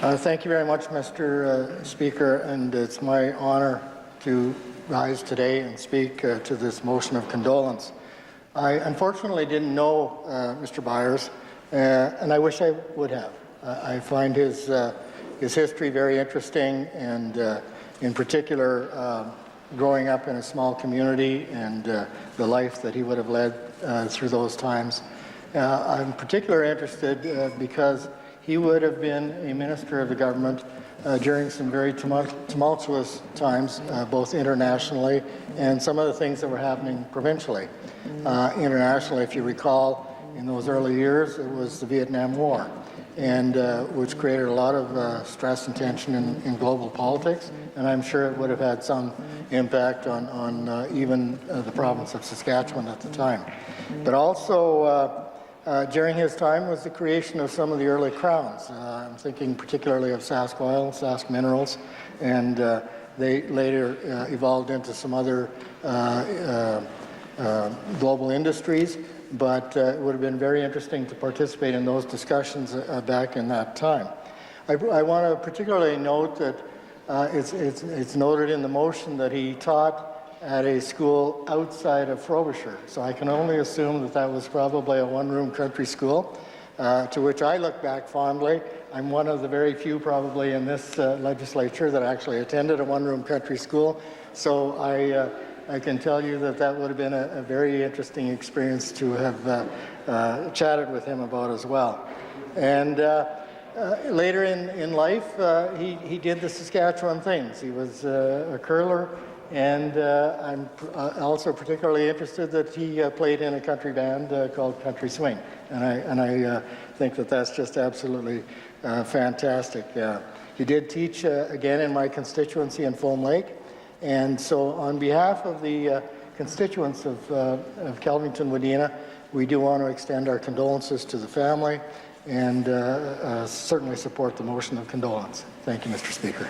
Thank you very much, Mr. Speaker, and it's my honor to rise today and speak to this motion of condolence. I unfortunately didn't know Mr. Byers, and I wish I would have. I find his history very interesting, and in particular, growing up in a small community and the life that he would have led through those times. I'm particularly interested because he would have been a minister of the government during some very tumultuous times, both internationally and some of the things that were happening provincially. Internationally, if you recall, in those early years, it was the Vietnam War, and which created a lot of stress and tension in global politics, and I'm sure it would have had some impact on even the province of Saskatchewan at the time. But also, during his time was the creation of some of the early crowns. I'm thinking particularly of Sask Oil, Sask Minerals, and they later evolved into some other global industries, but it would have been very interesting to participate in those discussions back in that time. I want to particularly note that it's noted in the motion that he taught at a school outside of Frobisher. So I can only assume that that was probably a one-room country school, to which I look back fondly. I'm one of the very few probably in this legislature that actually attended a one-room country school. So I can tell you that that would have been a very interesting experience to have chatted with him about as well. And later in life, he did the Saskatchewan things. He was a curler, and I'm also particularly interested that he played in a country band called Country Swing, and I think that that's just absolutely fantastic. He did teach again in my constituency in Foam Lake, and so on behalf of the constituents of Kelvington-Wadena, we do want to extend our condolences to the family and certainly support the motion of condolence. Thank you, Mr. Speaker.